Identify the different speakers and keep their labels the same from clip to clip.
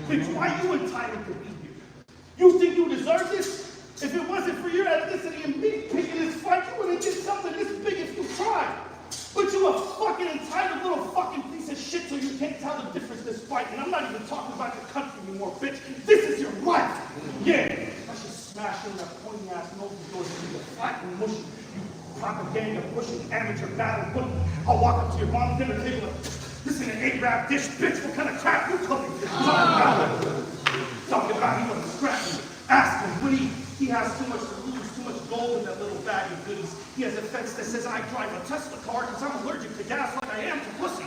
Speaker 1: Bitch, why are you entitled to be here? You think you deserve this? If it wasn't for your ethnicity and me picking this fight, you wouldn't get something this big if you tried. But you a fucking entitled little fucking piece of shit so you can't tell the difference this fight. And I'm not even talking about your country anymore, bitch. This is your life. Yeah, I should smash in that pointy ass nose of yours and you flat and mushy. You propaganda pushing amateur battle book. I'll walk up to your mom's dinner table and this is an 8-wrap dish, bitch. What kind of crap you cooking? Talking about he wasn't scrapping. Ask him, when he has too much to lose, too much gold in that little bag of goodies. He has a fence that says I drive a Tesla car because I'm allergic to gas like I am to pussy.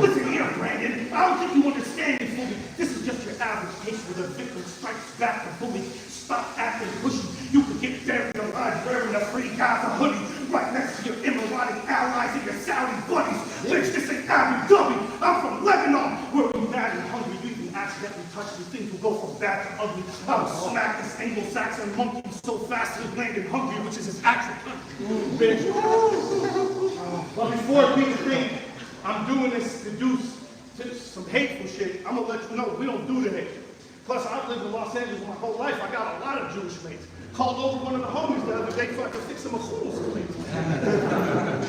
Speaker 1: Listen here, Brandon. I don't think you understand me fully. This is just your average case where the victim strikes back the bully. Stop acting pushy. You could get buried alive wearing a free Gaza hoodie right next to your Emirati allies and your Saudi buddies. Bitch, this ain't Abu Dhabi. I'm from Lebanon, where we mad and hungry. You even accidentally touch me, things will go from bad to ugly. I will smack this Anglo-Saxon monkey so fast he'll land in Hungary, which is his actual country. Bitch. But before people think I'm doing this to do some hateful shit, I'm gonna let you know we don't do the hate. Plus, I've lived in Los Angeles my whole life. I got a lot of Jewish mates. Called over one of the homies the other day so I could fix him a hummus plate.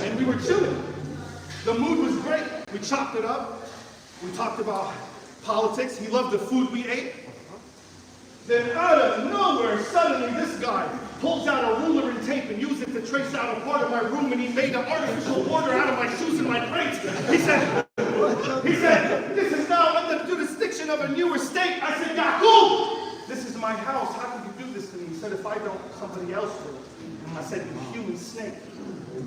Speaker 1: And we were chilling. The mood was great. We chopped it up. We talked about politics. He loved the food we ate. Then out of nowhere, suddenly this guy pulls out a ruler and tape and uses it to trace out a part of my room, and he made an artificial border out of my shoes and my crates. He said, this is now under the jurisdiction of a newer state. I said, Yaakov, this is my house. How can you do this to me? He said, if I don't, somebody else will. I said, you human snake.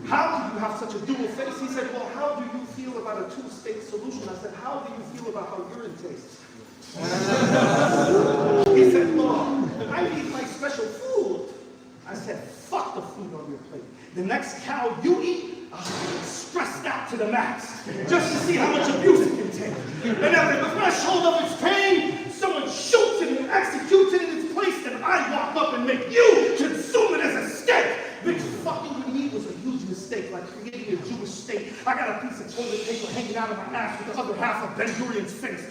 Speaker 1: How do you have such a dual face? He said, well, how do you feel about a two-state solution? I said, how do you feel about how urine tastes? He said, well, I eat like special food. I said, fuck the food on your plate. The next cow you eat, I'll be stressed out to the max, just to see how much abuse it can take. And at the threshold of its pain, someone shoots it and executes it in its place, and I walk up and make you consume it as a steak. Bitch, fucking me was a huge mistake, like creating a Jewish state. I got a piece of toilet paper hanging out of my ass with the other half of Ben-Gurion's face.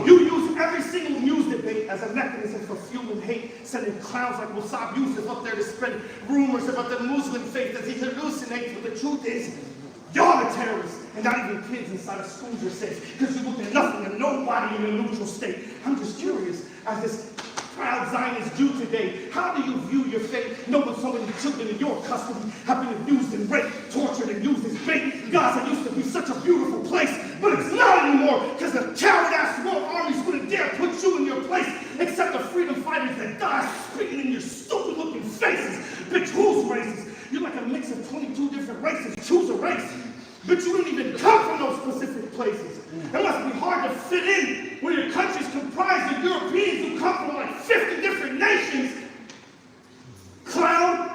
Speaker 1: You use every single news debate as a mechanism for fueling hate, sending clowns like Musab Yusuf up there to spread rumors about the Muslim faith as he hallucinates, but the truth is, y'all the terrorists, and not even kids inside of schools are safe, because you look at nothing and nobody in a neutral state. I'm just curious, as this proud Zionist Jew today, how do you view your fate, knowing so many children in your custody have been abused and raped, tortured, and used as bait? Gaza used to be such a beautiful place, but it's not anymore, because the coward-ass world armies wouldn't dare put you in your place, except the freedom fighters that die spitting in your stupid-looking faces. Bitch, who's racist? You're like a mix of 22 different races. Choose a race. But you don't even come from those specific places. It must be hard to fit in when your country's comprised of Europeans who come from like 50 different nations. Clown.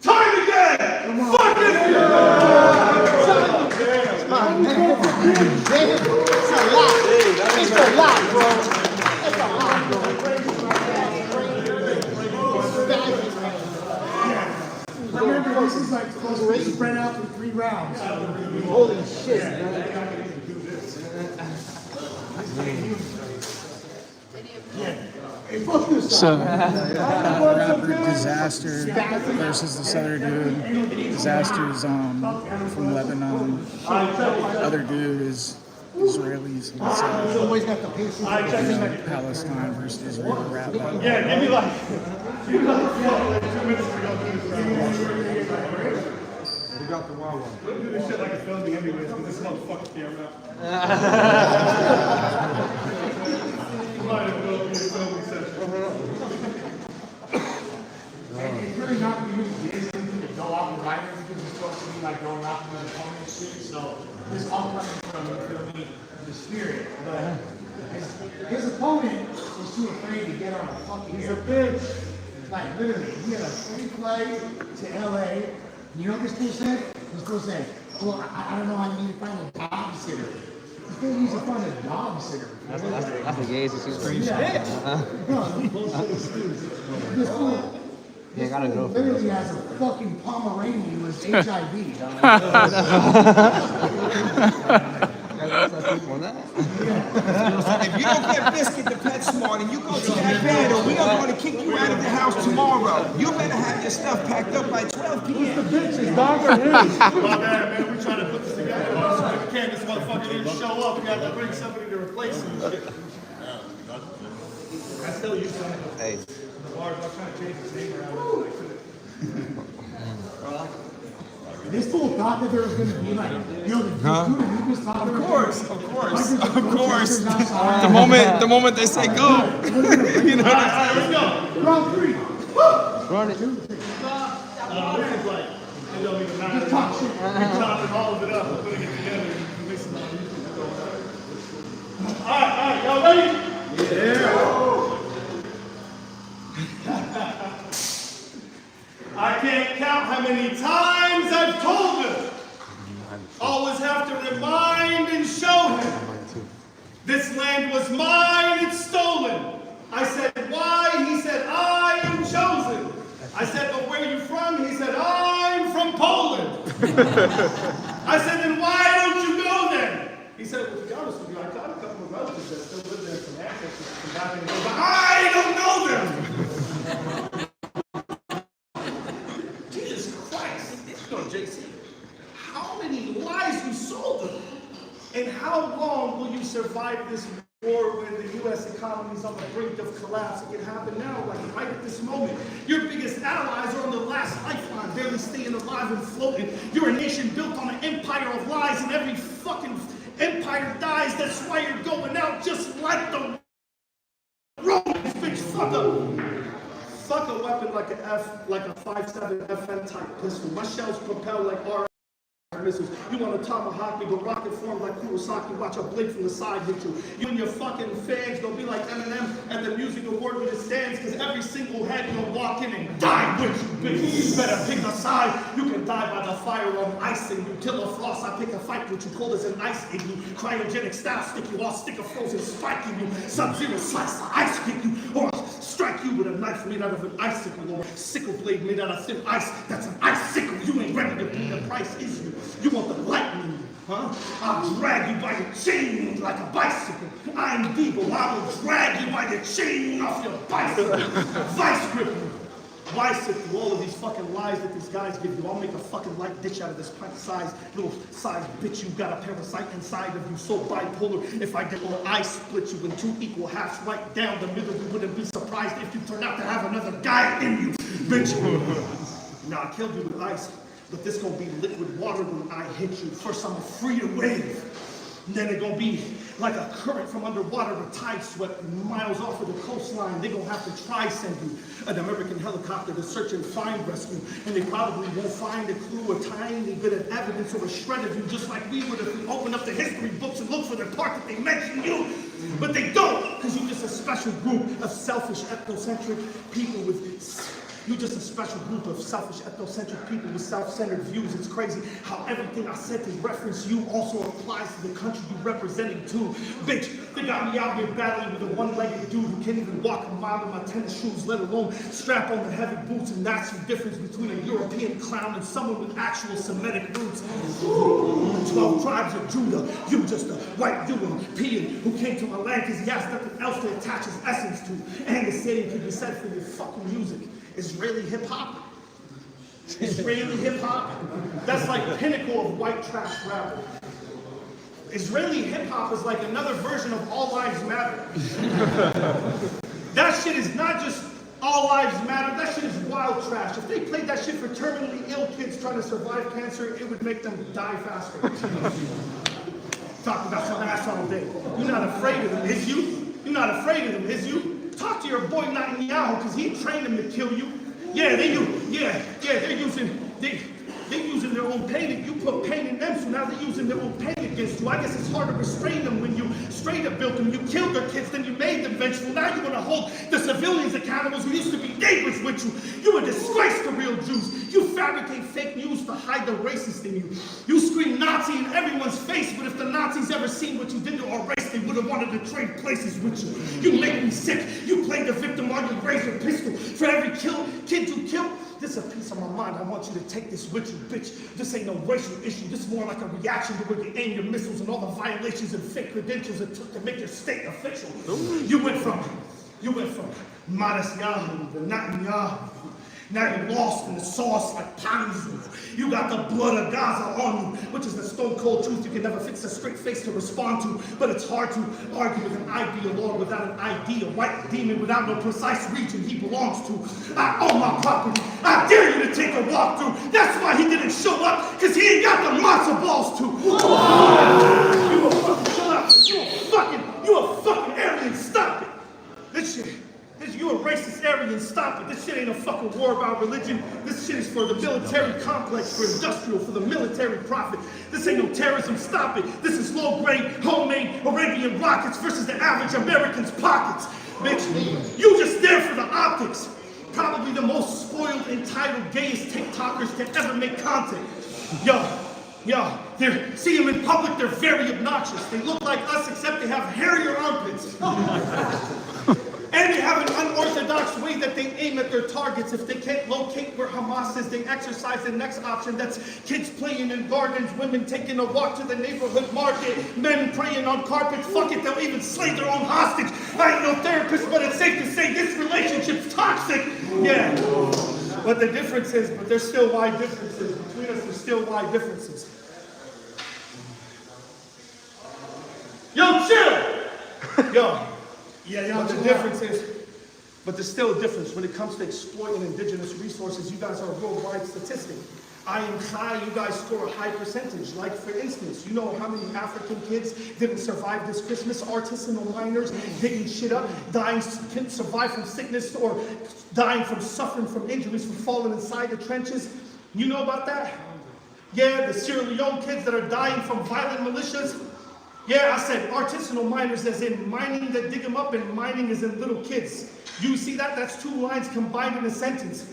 Speaker 1: Time again! Fuck this shit!
Speaker 2: It's a lot, bro. It's a lot, bro.
Speaker 3: Remember, this is like supposed to be spread out for 3 rounds.
Speaker 2: Holy shit, man.
Speaker 4: So, rapper Dizaster versus this other dude. Dizaster's from Lebanon. Other dude is Israelis.
Speaker 3: He's always got the patience.
Speaker 4: Palestine versus Israel rap battle.
Speaker 1: Yeah, give me like 2 minutes to go through this.
Speaker 5: We got the wild one.
Speaker 1: Don't do this shit like it's filming anyways, because this motherfucker can't rap. Might as well be a filming session.
Speaker 3: It's really not really busy to go off the writers because it's supposed to be like going off the opponent shit. So this all coming from, you feel me, the spirit. But his opponent was too afraid to get on a fucking He's a bitch. Like literally, he had a free flight to LA. You know what this fool said? This fool said, well, I don't know, I need to find a dog sitter. This fool needs to find a dog sitter.
Speaker 6: That's the gayest excuse for you.
Speaker 3: This fool.
Speaker 6: Yeah, gotta go.
Speaker 3: Literally has a fucking Pomeranian with HIV.
Speaker 7: go get Biscuit the PetSmart and you go to that band or we are going to kick you out of the house tomorrow. You better have your stuff packed up by 12 p.m.
Speaker 3: Bitches, dog, or his?
Speaker 1: My bad, man. We trying to put this together. We can't. This motherfucker didn't show up. We got to bring somebody to replace him. I still use some.
Speaker 6: Hey.
Speaker 1: The bars, I'm trying to change his name around.
Speaker 3: This fool thought that there was going to be like, yo, the Lucas thought
Speaker 7: Of course. The moment they say go, you know.
Speaker 1: All right, let's go.
Speaker 3: Round 3.
Speaker 6: Run it.
Speaker 1: This is like, it don't even matter. We're chopping all of it up. We're putting it together. And mixing it all right, y'all ready? Yeah. I can't count how many times I've told him. Always have to remind and show him. This land was mine, it's stolen. I said, why? He said, I am chosen. I said, but where are you from? He said, I'm from Poland. I said, then why don't you go then? He said, well, to be honest with you, I got a couple of relatives that still live there, some ancestors from back in the day, but I don't know them. Jesus Christ, you know, JC, how many lies you sold them? And how long will you survive this war when the U.S. economy is on the brink of collapse? It can happen now, like right at this moment. Your biggest allies are on the last lifeline, barely staying alive and floating. You're a nation built on an empire of lies, and every fucking empire dies. That's why you're going out just like the Romans, bitch. Fuck a weapon like a 5.7 FN type pistol. My shells propel like RF missiles. You want to tomahawk me, but rocket form like Kurosaki. Watch a blink from the side hit you. You and your fucking fags don't be like Eminem at the music award when it stands, because every single head you'll walk in and die with you, bitch. You better pick a side. You can die by the fire on icing you. Killer Frost, I pick a fight with you. Cold as an ice igloo. Cryogenic style stick you. I'll stick a frozen spike in you. Sub-Zero slice the ice kick you. Or I'll strike you with a knife made out of an icicle. Or a sickle blade made out of thin ice. That's an icicle. You ain't ready to pay the price, is you? You want the lightning, huh? I'll drag you by your chain like a bicycle. I'm Beagle. I will drag you by your chain off your bicycle. Vice grip you. Bicycle, all of these fucking lies that these guys give you. I'll make a fucking light ditch out of this pint-sized little size bitch. You got a parasite inside of you, so bipolar. If I did, or I split you in two equal halves right down the middle, you wouldn't be surprised if you turned out to have another guy in you, bitch. Now I killed you with ice. But this gonna be liquid water when I hit you. First I'm a free wave. And then it gonna be like a current from underwater, a tide swept miles off of the coastline. They gonna have to try send you an American helicopter to search and find rescue. And they probably won't find a clue, a tiny bit of evidence or a shred of you, just like we would if we opened up the history books and looked for the part that they mentioned you. But they don't, because you're just a special group of selfish, ethnocentric people with... You're just a special group of selfish, ethnocentric people with self-centered views. It's crazy how everything I said to reference you also applies to the country you're representing too. Bitch, they got me out here battling with a one-legged dude who can't even walk a mile in my tennis shoes, let alone strap on the heavy boots, and that's the difference between a European clown and someone with actual Semitic roots. 12 tribes of Judah, you just a white European who came to my land because he has nothing else to attach his essence to. And the same can be said for your fucking music. Israeli hip-hop. Israeli hip-hop. That's like the pinnacle of white trash rap. Israeli hip-hop is like another version of All Lives Matter. That shit is not just All Lives Matter, that shit is wild trash. If they played that shit for terminally ill kids trying to survive cancer, it would make them die faster. Talk about some ass all day. You're not afraid of them, is you? You're not afraid of them, is you? Talk to your boy Netanyahu, because he trained them to kill you. Yeah, they're using their own pain. You put pain in them, so now they're using their own pain against you. I guess it's hard to restrain them when you straight up built them. You killed their kids, then you made them vengeful. Now you're gonna hold the civilians accountable who used to be neighbors with you. You a disgrace to real Jews. You fabricate fake news to hide the racist in you. You scream Nazi in everyone's face, but if the Nazis ever seen what you did to our race, they would have wanted to trade places with you. You make me sick. You played the victim while you raised your pistol. For every kid you killed, this is a piece of my mind. I want you to take this with you, bitch. This ain't no racial issue. This is more like a reaction to where you aim your missiles and all the violations and fake credentials it took to make your state official. You went from modest Yahoo to Netanyahu. Now you're lost in the sauce like Panzu. You got the blood of Gaza on you, which is the stone cold truth you can never fix a straight face to respond to. But it's hard to argue with an ideal without an ID, a white demon without no precise region he belongs to. I own my property. I dare you to take a walk through. That's why he didn't show up, because he ain't got the matzo balls to. You a fucking chill out. You a fucking Aryan. Stop it. You a racist Aryan, stop it. This shit ain't a fucking war about religion. This shit is for the military complex, for industrial, for the military profit. This ain't no terrorism, stop it. This is low-grade, homemade Arabian rockets versus the average American's pockets. Bitch, you just there for the optics. Probably the most spoiled, entitled, gayest TikTokers to ever make content. Yo, see them in public, they're very obnoxious. They look like us, except they have hairier armpits. And they have an unorthodox way that they aim at their targets. If they can't locate where Hamas is, they exercise the next option. That's kids playing in gardens, women taking a walk to the neighborhood market, men praying on carpets. Fuck it, they'll even slay their own hostage. I ain't no therapist, but it's safe to say this relationship's toxic. Yeah, but the difference is, there's still wide differences. Between us, there's still wide differences. Yo, chill! Yo. Yeah, the difference is, but there's still a difference when it comes to exploiting indigenous resources. You guys are a worldwide statistic. I am high, you guys score a high percentage. Like, for instance, you know how many African kids didn't survive this Christmas? Artisanal miners digging shit up, couldn't survive from sickness or dying from suffering from injuries from falling inside the trenches. You know about that? Yeah, the Sierra Leone kids that are dying from violent militias. Yeah, I said artisanal miners as in mining that dig them up and mining as in little kids. You see that? That's two lines combined in a sentence.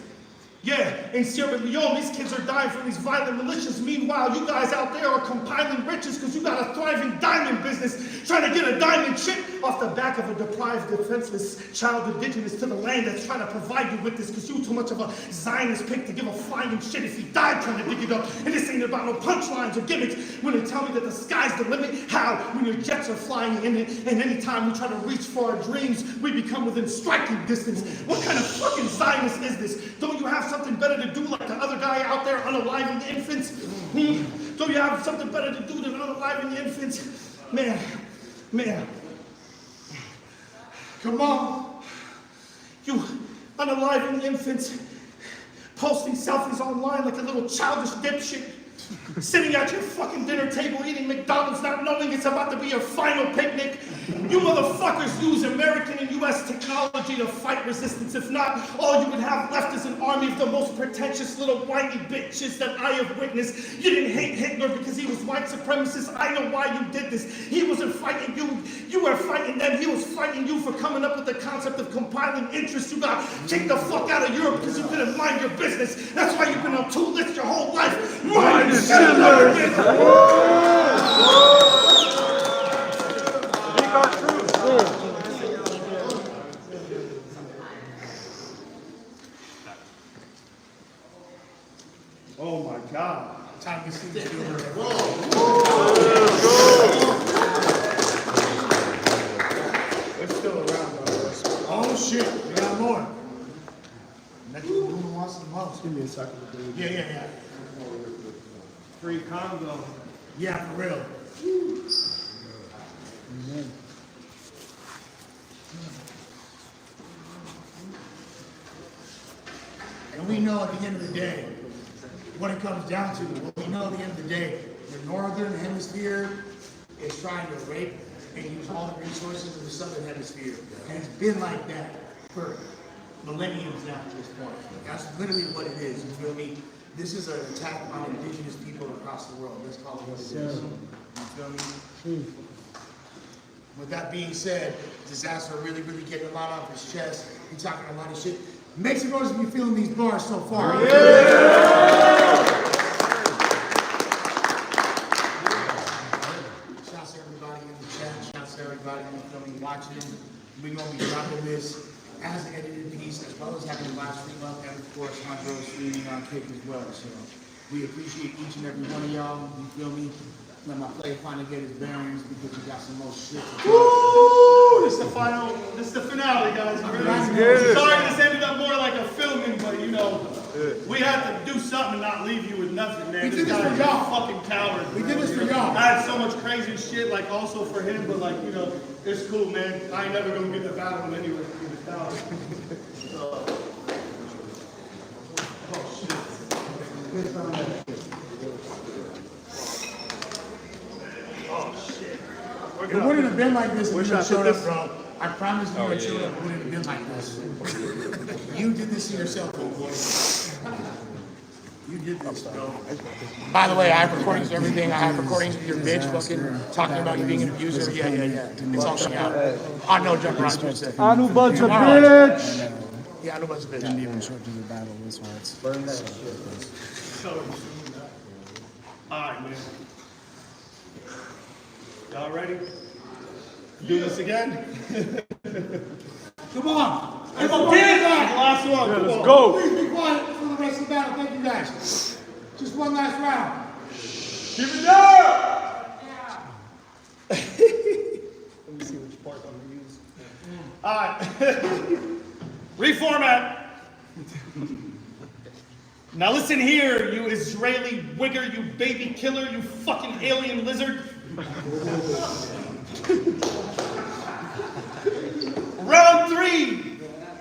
Speaker 1: Yeah, in Sierra Leone, these kids are dying from these violent militias. Meanwhile, you guys out there are compiling riches because you got a thriving diamond business trying to get a diamond chip off the back of a deprived, defenseless child indigenous to the land that's trying to provide you with this because you too much of a Zionist pig to give a flying shit if he died trying to dig it up. And this ain't about no punchlines or gimmicks when they tell me that the sky's the limit. How? When your jets are flying in it, and anytime we try to reach for our dreams, we become within striking distance. What kind of fucking Zionist is this? Don't you have something better to do like the other guy out there unaliving infants? Don't you have something better to do than unaliving infants? Man. Come on. You unaliving infants posting selfies online like a little childish dipshit. Sitting at your fucking dinner table eating McDonald's not knowing it's about to be your final picnic. You motherfuckers use American and US technology to fight resistance. If not, all you would have left is an army of the most pretentious little whiny bitches that I have witnessed. You didn't hate Hitler because he was white supremacist. I know why you did this. He wasn't fighting you. You were fighting them. He was fighting you for coming up with the concept of compiling interest. You got kicked the fuck out of Europe because you couldn't mind your business. That's why you've been on two lists your whole life. Mind Schindler! Oh my God. Time to see the It's still around, though. Oh shit, we got more. Next one wants some most. Give me a second. Yeah. Free Congo. Yeah, for real. Amen. And we know at the end of the day, what it comes down to, what we know at the end of the day, the northern hemisphere is trying to rape and use all the resources of the southern hemisphere. And it's been like that for millenniums now at this point. That's literally what it is, you feel me? This is an attack on indigenous people across the world. Let's call it what it is. You feel me? With that being said, Dizaster really getting a lot off his chest. He's talking a lot of shit. Make some noise if you're feeling these bars so far. Yeah! Shouts to everybody.
Speaker 3: everybody in the chat. Shouts to everybody watching. We're going to be dropping this as an edited piece, as well as having a live stream up, and of course, Andro streaming on Kick as well. So we appreciate each and every one of y'all. You feel me? Let my play finally get his bearings because we got some more shit to do.
Speaker 1: Woo! This is the finale, guys. Sorry, this ended up more like a filming, but you know, we had to do something and not leave you with nothing, man.
Speaker 3: We did this for
Speaker 1: guy's
Speaker 3: y'all.
Speaker 1: a fucking coward.
Speaker 3: We did this for y'all.
Speaker 1: I had so much crazy shit, like also for him, but like, you know, it's cool, man. I ain't never gonna get to battle him anyway. He's a coward. So, oh shit. Oh shit.
Speaker 3: It wouldn't have been like this if you had showed up, bro. I promise you had showed up, it wouldn't have been like this. You did this to yourself, old boy. You did this, bro. By the way, I have recordings of everything. I have recordings of your bitch fucking talking about you being an abuser. Yeah. It's all coming out. I know, jump around.
Speaker 2: Anubudz a bitch.
Speaker 3: Yeah, Anubudz a bitch.
Speaker 4: Didn't even show up to the battle. That's why it's.
Speaker 2: Burn that shit.
Speaker 1: Alright, man. Y'all ready? Do this again?
Speaker 3: Come on.
Speaker 1: Let's go. Last one.
Speaker 2: Yeah,
Speaker 1: Come
Speaker 2: let's
Speaker 1: on.
Speaker 2: go.
Speaker 3: Please be quiet for the rest of the battle. Thank you, guys. Just one last round.
Speaker 1: Give it up! Let me see which part I'm going to use. Alright. Reformat. Now listen here, you Israeli wigger, you baby killer, you fucking alien lizard. Round 3.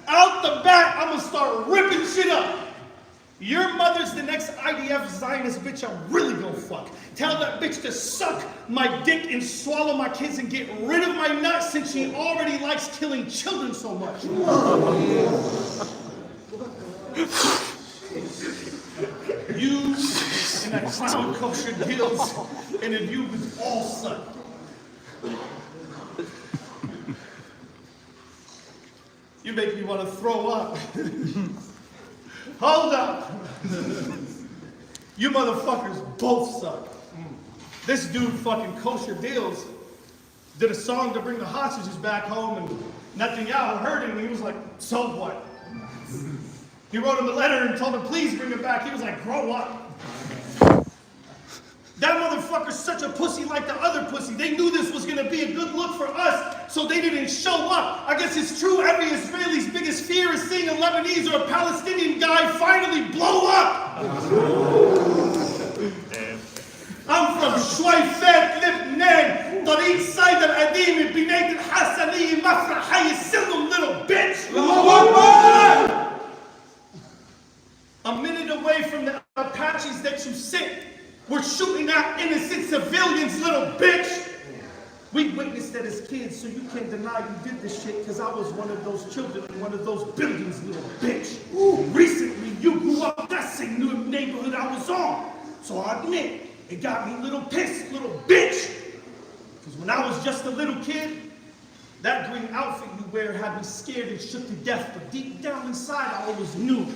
Speaker 1: Out the bat, I'm gonna start ripping shit up. Your mother's the next IDF Zionist bitch I'm really gonna fuck. Tell that bitch to suck my dick and swallow my kids and get rid of my nuts since she already likes killing children so much. You and that clown kosher deals and if you was all sucked. You make me want to throw up. Hold up. You motherfuckers both suck. This dude fucking kosher deals did a song to bring the hostages back home and Netanyahu heard it and he was like, so what? He wrote him a letter and told him, please bring him back. He was like, grow up. That motherfucker's such a pussy like the other pussy. They knew this was gonna be a good look for us, so they didn't show up. I guess it's true, every Israeli's biggest fear is seeing a Lebanese or a Palestinian guy finally blow up. I'm from Shwaifet, Lebanon, Tariq Said al-Adim, Binayt al-Hassani, Mafra Hayy Silum, little bitch. A minute away from the Apaches that you sent, we're shooting at innocent civilians, little bitch. We witnessed that as kids, so you can't deny you did this shit, because I was one of those children in one of those buildings, little bitch. Recently, you grew up that same neighborhood I was on. So I admit, it got me a little pissed, little bitch. Because when I was just a little kid, that green outfit you wear had me scared and shook to death, but deep down inside, I always knew.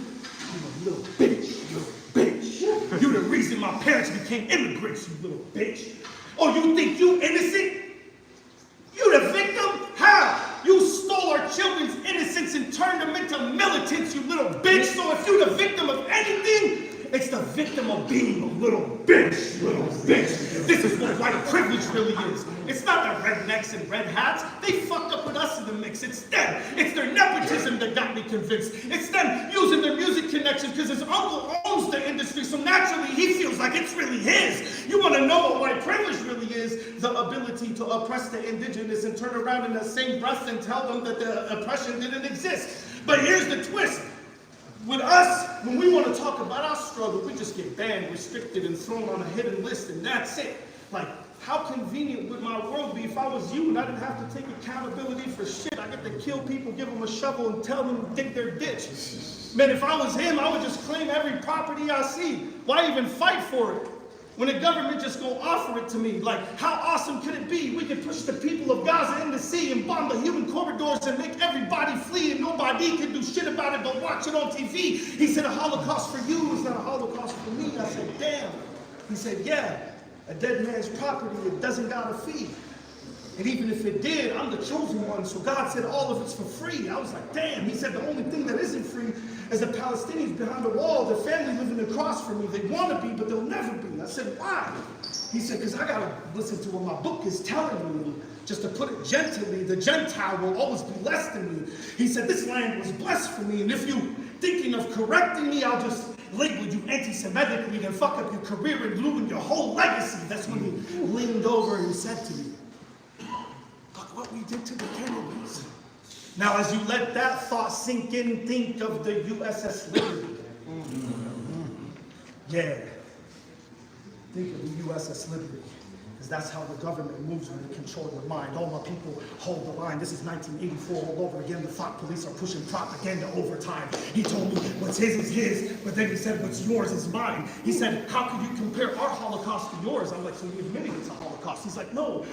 Speaker 1: You a little bitch, you little bitch. You're the reason my parents became immigrants, you little bitch. Oh, you think you innocent? You the victim? How? You stole our children's innocence and turned them into militants, you little bitch. So if you the victim of anything, it's the victim of being a little bitch, little bitch. This is what white privilege really is. It's not the rednecks and red hats. They fucked up with us in the mix. It's them. It's their nepotism that got me convinced. It's them using their music connections because his uncle owns the industry, so naturally he feels like it's really his. You want to know what white privilege really is? The ability to oppress the indigenous and turn around in the same breath and tell them that the oppression didn't exist. But here's the twist. With us, when we want to talk about our struggle, we just get banned, restricted, and thrown on a hidden list, and that's it. Like, how convenient would my world be if I was you and I didn't have to take accountability for shit? I get to kill people, give them a shovel, and tell them to dig their ditch. Man, if I was him, I would just claim every property I see. Why even fight for it? When the government just gonna offer it to me, like, how awesome could it be? We could push the people of Gaza in the sea and bomb the human corridors and make everybody flee and nobody can do shit about it but watch it on TV. He said, a Holocaust for you is not a Holocaust for me. I said, damn. He said, yeah, a dead man's property, it doesn't got a fee. And even if it did, I'm the chosen one. So God said all of it's for free. I was like, damn. He said the only thing that isn't free is the Palestinians behind the wall, their family living across from me. They want to be, but they'll never be. I said, why? He said, because I got to listen to what my book is telling me. Just to put it gently, the Gentile will always be less than me. He said, this land was blessed for me. And if you thinking of correcting me, I'll just label you anti-Semitically and fuck up your career and ruin your whole legacy. That's when he leaned over and said to me, look what we did to the Kennedys. Now, as you let that thought sink in, think of the USS Liberty. Yeah. Think of the USS Liberty. Because that's how the government moves when they control your mind. All my people hold the line. This is 1984 all over again. The thought police are pushing propaganda overtime. He told me what's his is his, but then he said what's yours is mine. He said, how could you compare our Holocaust to yours? I'm like, so you're admitting it's a Holocaust? He's like, no,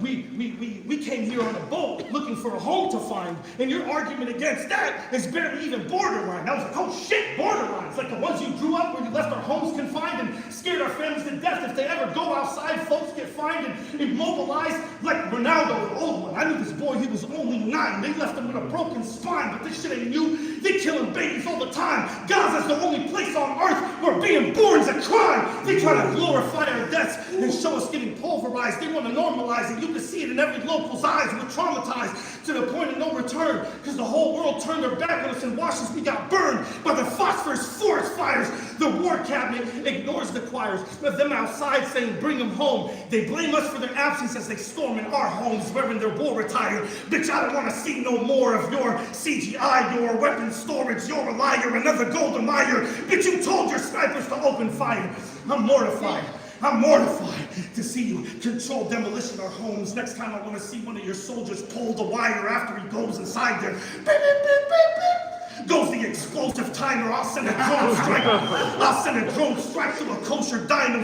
Speaker 1: we came here on a boat looking for a home to find, and your argument against that is barely even borderline. I was like, oh shit, borderline. It's like the ones you grew up where you left our homes confined and scared our families to death. If they ever go outside, folks get fined and immobilized like Ronaldo, the old one. I knew this boy, he was only 9. They left him with a broken spine, but this shit ain't new. They killing babies all the time. Gaza's the only place on earth where being born is a crime. They try to glorify our deaths and show us getting pulverized. They want to normalize it. You can see it in every local's eyes. We're traumatized to the point of no return because the whole world turned their back on us and watched us. We got burned by the phosphorus forest fires. The war cabinet ignores the choirs of them outside saying, bring them home. They blame us for their absence as they storm in our homes wearing their war attire. Bitch, I don't want to see no more of your CGI, your weapon storage. You're a liar, another Golda Meir. Bitch, you told your snipers to open fire. I'm mortified. I'm mortified to see you control demolition of our homes. Next time I want to see one of your soldiers pull the wire after he goes inside there. Beep, beep, beep, beep, beep. Goes the explosive timer. I'll send a drone strike. I'll send a drone strike to a kosher diner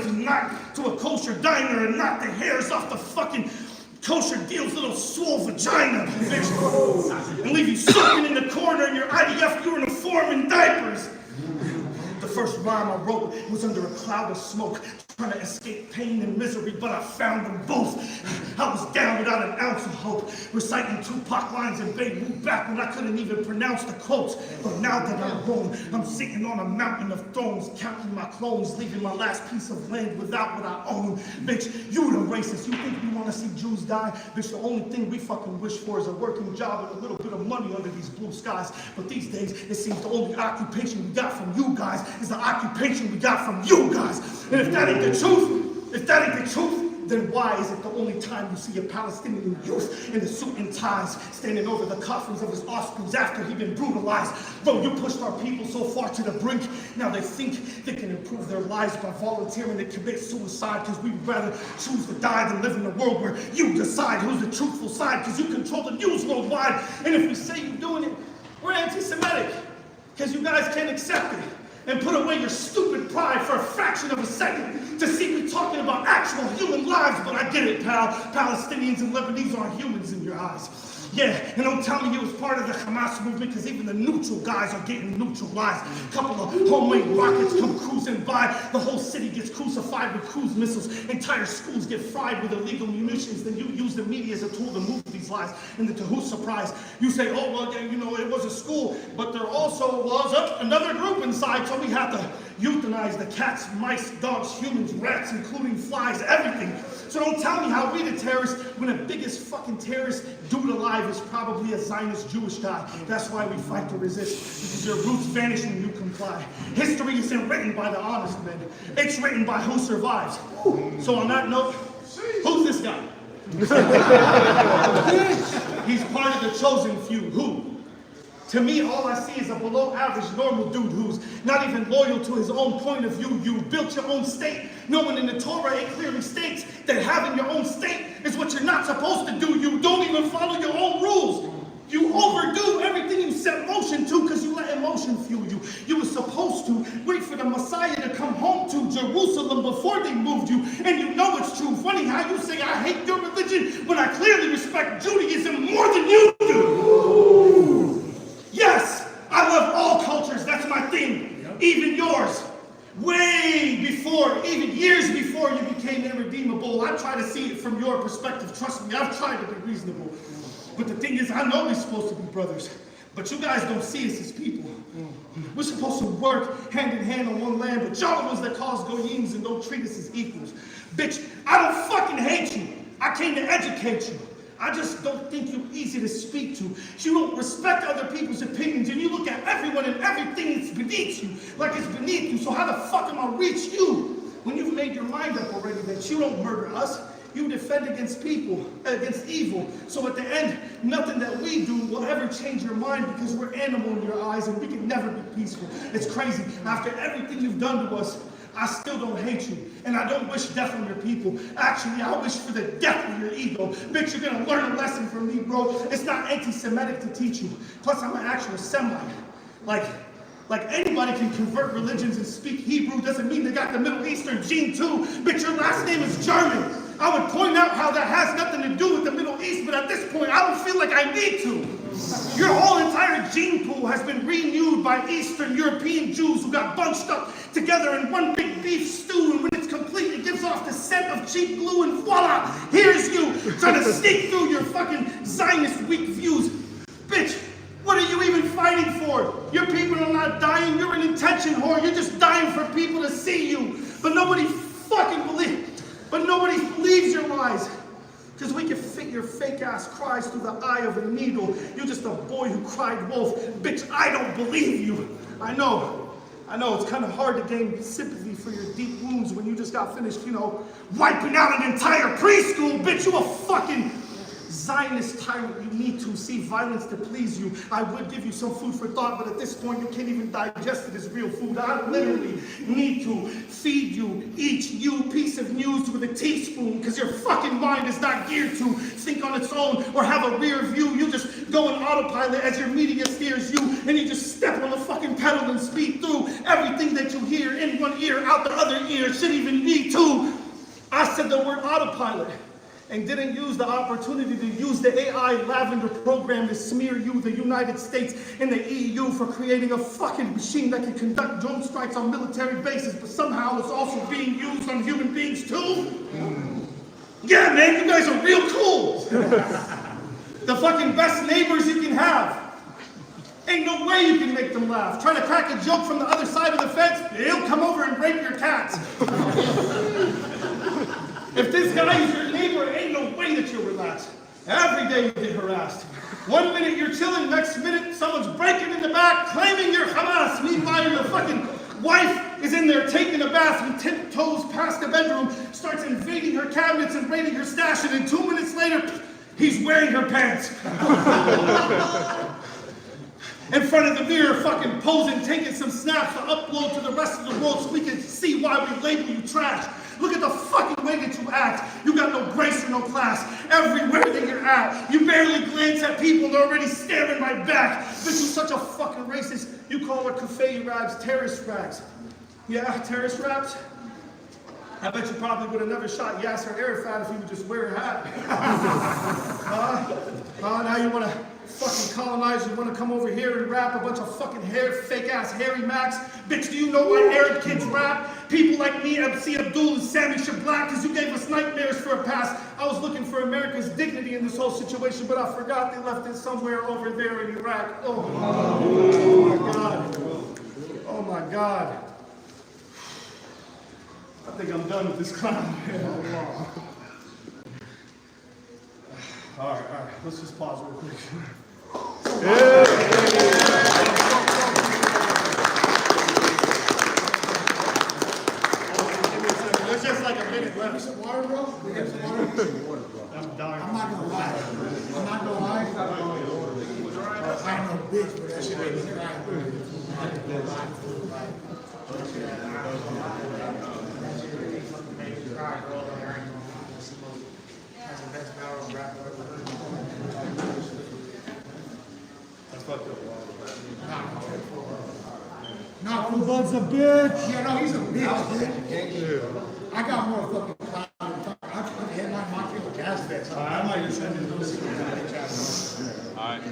Speaker 1: and knock the hairs off the fucking kosher deal's little swole vagina, bitch. And leave you soaking in the corner in your IDF uniform and diapers. The first rhyme I wrote was under a cloud of smoke, trying to escape pain and misery, but I found them both. I was down without an ounce of hope, reciting Tupac lines and Beirut back when I couldn't even pronounce the quotes. But now that I'm grown, I'm sitting on a mountain of thrones, counting my clones, leaving my last piece of land without what I own. Bitch, you the racist. You think we want to see Jews die? Bitch, the only thing we fucking wish for is a working job and a little bit of money under these blue skies. But these days, it seems the only occupation we got from you guys is the occupation we got from you guys. And if that ain't the truth, then why is it the only time you see a Palestinian youth in a suit and ties standing over the coffins of his offspring after he'd been brutalized? Bro, you pushed our people so far to the brink, now they think they can improve their lives by volunteering to commit suicide because we'd rather choose to die than live in a world where you decide who's the truthful side because you control the news worldwide. And if we say you're doing it, we're anti-Semitic because you guys can't accept it. And put away your stupid pride for a fraction of a second to see me talking about actual human lives. But I get it, pal. Palestinians and Lebanese aren't humans in your eyes. Yeah, and don't tell me you was part of the Hamas movement because even the neutral guys are getting neutralized. A couple of homemade rockets come cruising by. The whole city gets crucified with cruise missiles. Entire schools get fried with illegal munitions. Then you use the media as a tool to move these lies. And to whose surprise, you say, oh, well, you know, it was a school, but there also was another group inside, so we have to euthanize the cats, mice, dogs, humans, rats, including flies, everything. So don't tell me how we the terrorists when the biggest fucking terrorist dude alive is probably a Zionist Jewish guy. That's why we fight to resist, because your roots vanish when you comply. History isn't written by the honest men. It's written by who survives. So on that note, who's this guy? He's part of the chosen few. Who? To me, all I see is a below-average normal dude who's not even loyal to his own point of view. You built your own state, knowing in the Torah it clearly states that having your own state is what you're not supposed to do. You don't even follow your own rules. You overdo everything you set motion to because you let emotion fuel you. You were supposed to wait for the Messiah to come home to Jerusalem before they moved you. And you know it's true. Funny how you say I hate your religion when I clearly respect Judaism more than you do. Yes, I love all cultures. That's my thing. Even yours. Way before, even years before you became irredeemable. I try to see it from your perspective. Trust me, I've tried to be reasonable. But the thing is, I know we're supposed to be brothers. But you guys don't see us as people. We're supposed to work hand in hand on one land, but y'all are the ones that cause goyim and don't treat us as equals. Bitch, I don't fucking hate you. I came to educate you. I just don't think you're easy to speak to. You don't respect other people's opinions, and you look at everyone and everything that's beneath you like it's beneath you. So how the fuck am I reach you when you've made your mind up already that you don't murder us? You defend against people, against evil. So at the end, nothing that we do will ever change your mind because we're animal in your eyes and we can never be peaceful. It's crazy. After everything you've done to us, I still don't hate you. And I don't wish death on your people. Actually, I wish for the death of your ego. Bitch, you're gonna learn a lesson from me, bro. It's not anti-Semitic to teach you. Plus, I'm an actual Semite. Like anybody can convert religions and speak Hebrew doesn't mean they got the Middle Eastern gene too. Bitch, your last name is German. I would point out how that has nothing to do with the Middle East, but at this point, I don't feel like I need to. Your whole entire gene pool has been renewed by Eastern European Jews who got bunched up together in one big beef stew, and when it's complete, it gives off the scent of cheap glue, and voila, here's you, trying to sneak through your fucking Zionist weak views. Bitch, what are you even fighting for? Your people are not dying, you're an intention whore, you're just dying for people to see you. But nobody believes your lies. Because we can fit your fake ass cries through the eye of a needle. You're just a boy who cried wolf. Bitch, I don't believe you. I know it's kind of hard to gain sympathy for your deep wounds when you just got finished, wiping out an entire preschool. Bitch, you a fucking Zionist tyrant. You need to see violence to please you. I would give you some food for thought, but at this point you can't even digest it as real food. I literally need to feed you, eat you piece of news with a teaspoon, because your fucking mind is not geared to think on its own or have a rear view. You just go on autopilot as your media steers you, and you just step on the fucking pedal and speed through everything that you hear in one ear, out the other ear. Should even be too. I said the word autopilot and didn't use the opportunity to use the AI Lavender program to smear you, the United States, and the EU for creating a fucking machine that can conduct drone strikes on military bases, but somehow it's also being used on human beings too? Yeah, man, you guys are real cool. The fucking best neighbors you can have. Ain't no way you can make them laugh. Trying to crack a joke from the other side of the fence, he'll come over and rape your cats. If this guy is your neighbor, ain't no way that you'll relax. Every day you get harassed. 1 minute you're chilling, next minute someone's breaking in the back, claiming you're Hamas. Meanwhile, your fucking wife is in there taking a bath and tiptoes past the bedroom, starts invading her cabinets and raiding her stash, and then 2 minutes later, he's wearing her pants. In front of the mirror, fucking posing, taking some snaps to upload to the rest of the world so we can see why we label you trash. Look at the fucking way that you act. You got no grace or no class. Everywhere that you're at, you barely glance at people, they're already staring right back. Bitch, you're such a fucking racist. You call our kafei rags terrorist rags. Yeah, terrorist rags? I bet you probably would have never shot Yasser Arafat if he would just wear a hat. Now you want to fucking colonize, you want to come over here and rap a bunch of fucking fake ass Harry Max? Bitch, do you know why Arab kids rap? People like me, MC Abdul and Sammy Shablat, because you gave us nightmares for a past. I was looking for America's dignity in this whole situation, but I forgot they left it somewhere over there in Iraq. Oh my God. Oh my God. I think I'm done with this clown. All right. Let's just pause real quick. There's just like a minute left.
Speaker 3: Some water, bro?
Speaker 1: I'm dying.
Speaker 3: I'm not gonna lie. I ain't no bitch, but that shit ain't me crying. That's the best battle rapper ever.
Speaker 1: That's fucked up.
Speaker 3: Anubudz a bitch. Yeah, no, he's a bitch. I got more fucking clout. I can headline my field of gas vets.
Speaker 1: I might just send it to this.
Speaker 5: Alright.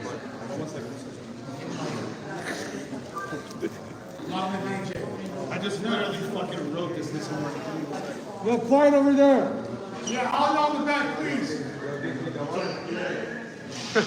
Speaker 1: I just literally fucking wrote this morning.
Speaker 5: Yo, quiet over there.
Speaker 3: Yeah, all y'all in the back, please.
Speaker 1: Yo,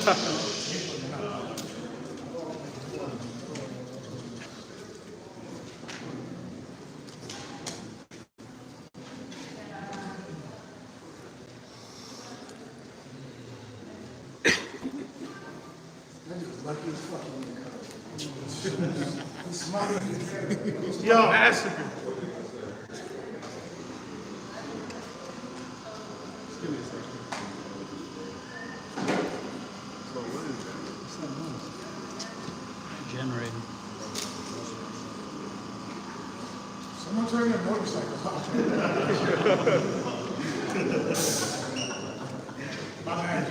Speaker 4: Generating.
Speaker 3: Someone turn their motorcycle off. My bad.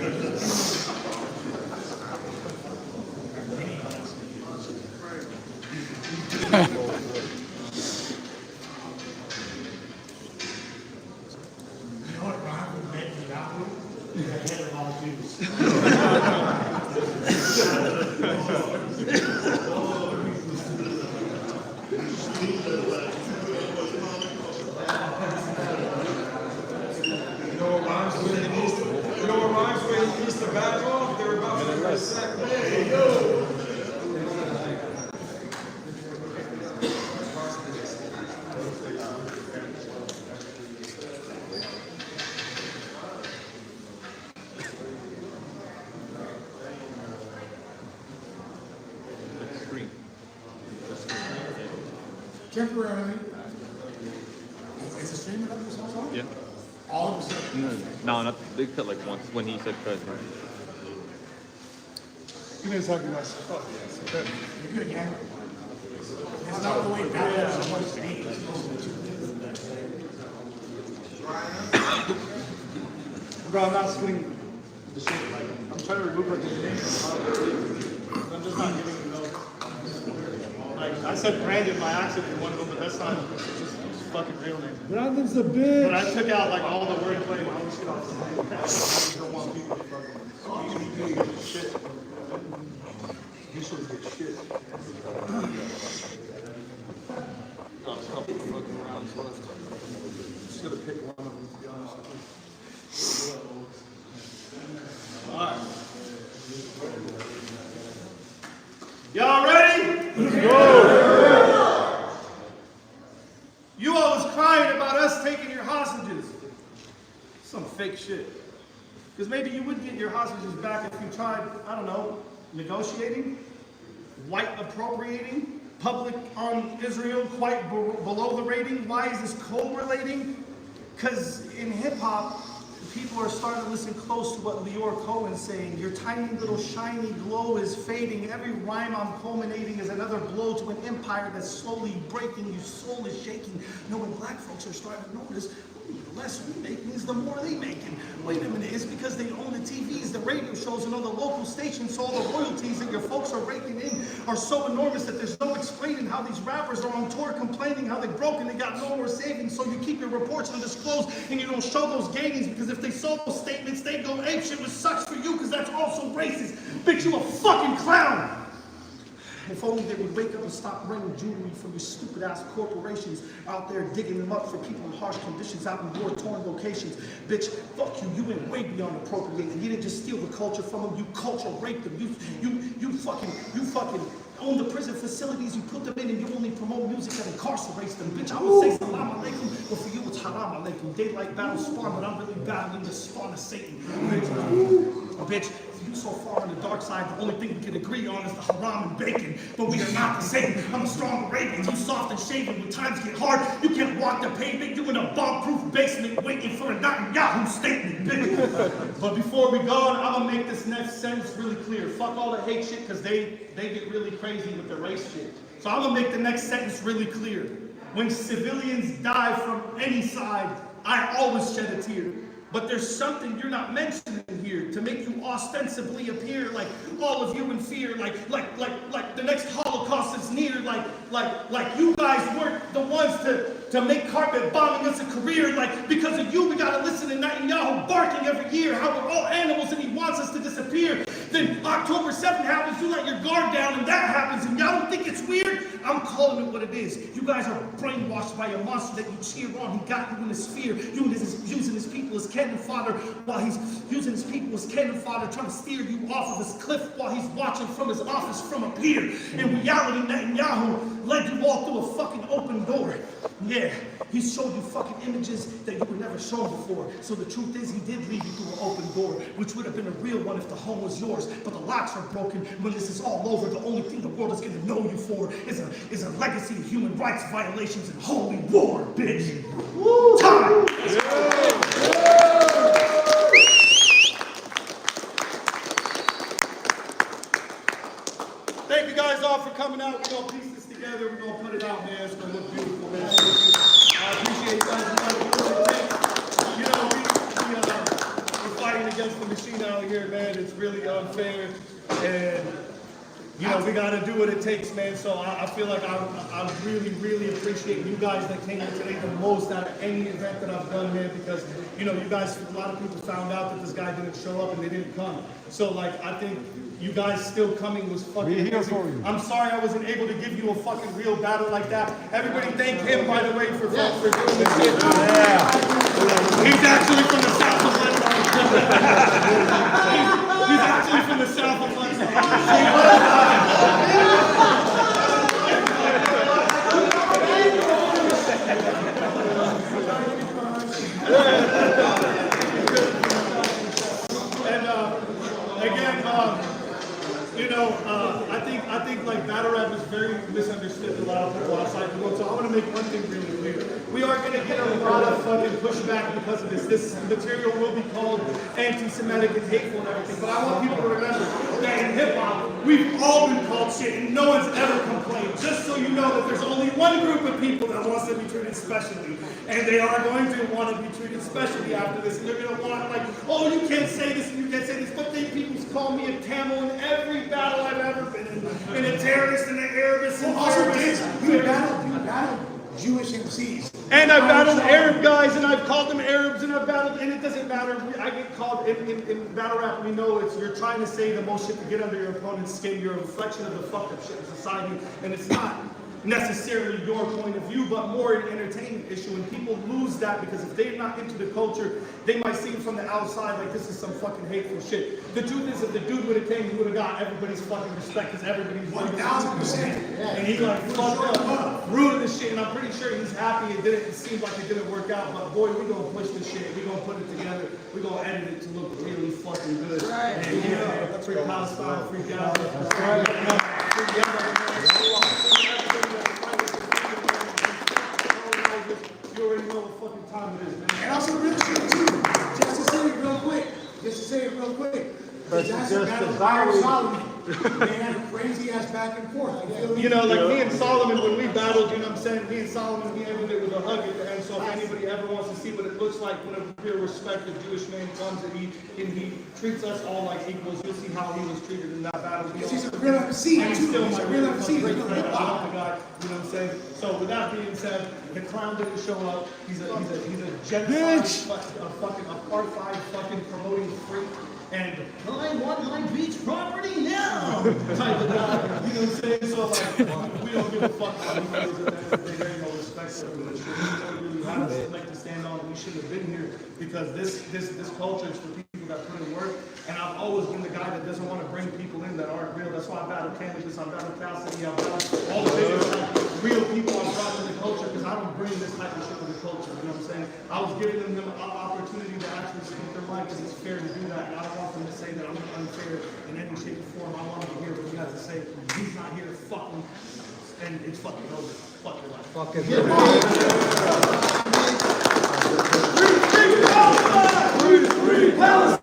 Speaker 3: You know what Ron would make me not do? The head of all Jews.
Speaker 7: You know what rhymes with it needs to, you know what rhymes with it needs to back off? They're about to get a sack. Hey, yo!
Speaker 3: Temporarily. Is the streaming up this whole time?
Speaker 5: Yeah.
Speaker 3: All of a sudden.
Speaker 5: No, not they cut like once when he said president.
Speaker 2: You guys talking about
Speaker 3: You're good again. It's not the way back is supposed to be. It's supposed to be.
Speaker 2: Bro, I'm not splitting the shit. Like, I'm trying to remove like the name from I'm just not giving you no. Like, I said Brandon by accident in one of them, but that's not his fucking real name.
Speaker 8: Brandon's a bitch.
Speaker 2: But I took out like all the wordplay and all the shit off the name. I just don't want people to fucking get shit. You should get shit. Just gotta pick one of them, to be honest with you. Alright. Y'all ready? Let's go! You all was crying about us taking your hostages. Some fake shit. Because maybe you would get your hostages back if you tried, I don't know, negotiating, white appropriating, public on Israel quite below the rating. Why is this correlating? Because in hip hop, people are starting to listen close to what Lior Cohen's saying. Your tiny little shiny glow is fading. Every rhyme I'm culminating is another blow to an empire that's slowly breaking. Your soul is shaking. You know, when black folks are starting to notice, the less we make means the more they making. Wait a minute, it's because they own the TVs, the radio shows, and all the local stations, so all the royalties that your folks are raking in are so enormous that there's no explaining how these rappers are on tour complaining how they broke and they got no more savings, so you keep your reports undisclosed and you don't show those gainings, because if they sold those statements, they go apeshit, which sucks for you because that's also racist. Bitch, you a fucking clown! If only they would wake up and stop renting jewelry from your stupid ass corporations out there digging them up for people in harsh conditions out in war-torn locations. Bitch, fuck you. You went way beyond appropriating. You didn't just steal the culture from them. You culture raped them. You fucking own the prison facilities. You put them in and you only promote music that incarcerates them. Bitch, I would say salam alaikum, but for you it's haram alaikum. Daylight battle spawn, but I'm really battling the spawn of Satan. Bitch, you so far on the dark side, the only thing we can agree on is the haram and bacon, but we are not the same. I'm a strong Arabian, you soft and shaven. When times get hard, you can't walk the pavement. You in a bomb-proof basement waiting for a Netanyahu statement, bitch. But before we go, I'm gonna make this next sentence really clear. Fuck all the hate shit, because they get really crazy with the race shit. So I'm gonna make the next sentence really clear. When civilians die from any side, I always shed a tear. But there's something you're not mentioning here to make you ostensibly appear like all of you in fear, like the next Holocaust is near, like you guys weren't the ones to make carpet bombing us a career, like because of you we gotta listen to Netanyahu barking every year how we're all animals and he wants us to disappear. Then
Speaker 1: October 7th happens, you let your guard down, and that happens, and y'all don't think it's weird? I'm calling it what it is. You guys are brainwashed by a monster that you cheer on. He got you in his fear, using his people as cannon fodder, while he's using his people as cannon fodder, trying to steer you off of his cliff while he's watching from his office from up here. In reality, Netanyahu led you all through a fucking open door. Yeah, he showed you fucking images that you were never shown before. So the truth is, he did lead you through an open door, which would have been a real one if the home was yours. But the locks are broken. When this is all over, the only thing the world is going to know you for is a legacy of human rights violations and holy war, bitch. Woo. Time.
Speaker 2: Thank you guys all for coming out. We're going to piece this together. We're going to put it out, man. It's going to look beautiful, man. I appreciate you guys. You know, we're fighting against the machine out here, man. It's really unfair. And, you know, we got to do what it takes, man. So I feel like I really, really appreciate you guys that came in today the most out of any event that I've done, man. Because, you know, you guys, a lot of people found out that this guy didn't show up and they didn't come. So, like, I think you guys still coming was fucking amazing. I'm sorry I wasn't able to give you a fucking real battle like that. Everybody thank him, by the way, for doing this shit. Yeah. He's actually from the south of Lebanon. He's actually from the south of Lebanon. I think like battle rap is very misunderstood in a lot of people outside the world. So I want to make one thing really clear. We are going to get a lot of fucking pushback because of this. This material will be called anti-Semitic and hateful and everything. But I want people to remember that in hip-hop, we've all been called shit and no one's ever complained. Just so you know that there's only one group of people that wants to be treated specially. And they are going to want to be treated specially after this. And they're going to want like, oh, you can't say this and you can't say this. But they people call me a camel in every battle I've ever been in. And a terrorist and an Arabist and
Speaker 3: You battled Jewish MCs.
Speaker 2: And I've battled Arab guys, and I've called them Arabs, and I've battled, and it doesn't matter. I get called, in battle rap, we know it's, you're trying to say the most shit to get under your opponent's skin. You're a reflection of the fucked up shit in society, and it's not necessarily your point of view, but more an entertainment issue. And people lose that because if they're not into the culture, they might see it from the outside like this is some fucking hateful shit. The truth is, if the dude would have came, he would have got everybody's fucking respect because everybody's
Speaker 3: 1,000%.
Speaker 2: And he like fucked up, ruined the shit. And I'm pretty sure he's happy it seemed like it didn't work out. But boy, we gonna push this shit. We gonna put it together. We gonna edit it to look really fucking good. Right. And yeah, free Palestine, free Gaza. You already know what fucking time it is, man.
Speaker 3: And also real shit too. Just to say it real quick. Dizaster battled Irish Solomon. They had a crazy ass back and forth.
Speaker 2: You know, like me and Solomon, when we battled, you know what I'm saying? Me and Solomon, we ended it with a hug at the end. So if anybody ever wants to see what it looks like when a real respected Jewish man comes and he treats us all like equals, you'll see how he was treated in that battle.
Speaker 3: He's a real MC.
Speaker 2: And he's still my real
Speaker 3: MC.
Speaker 2: great friend. I love the guy. You know what I'm saying? So with that being said, the clown didn't show up. He's a genocide, a fucking apartheid, fucking promoting freak. And I want my beach property now type of guy. You know what I'm saying? So like, we don't give a fuck about who knows at the end of the day. There ain't no respect for him. We really have a leg to stand on. We shouldn't have been here because this culture is for people that put in work. And I've always been the guy that doesn't want to bring people in that aren't real. That's why I battle cannabis, I battle Palestine, I battle all the biggest real people I brought in the culture because I don't bring this type of shit to the culture. You know what I'm saying? I was giving them an opportunity to actually speak their mind because it's fair to do that. And I don't want them to say that I'm unfair in any shape or form. I want them to hear what you guys to say. He's not here to fuck me. And it's fucking over. Fuck your life. Fuck it. Free Palestine! Free Palestine!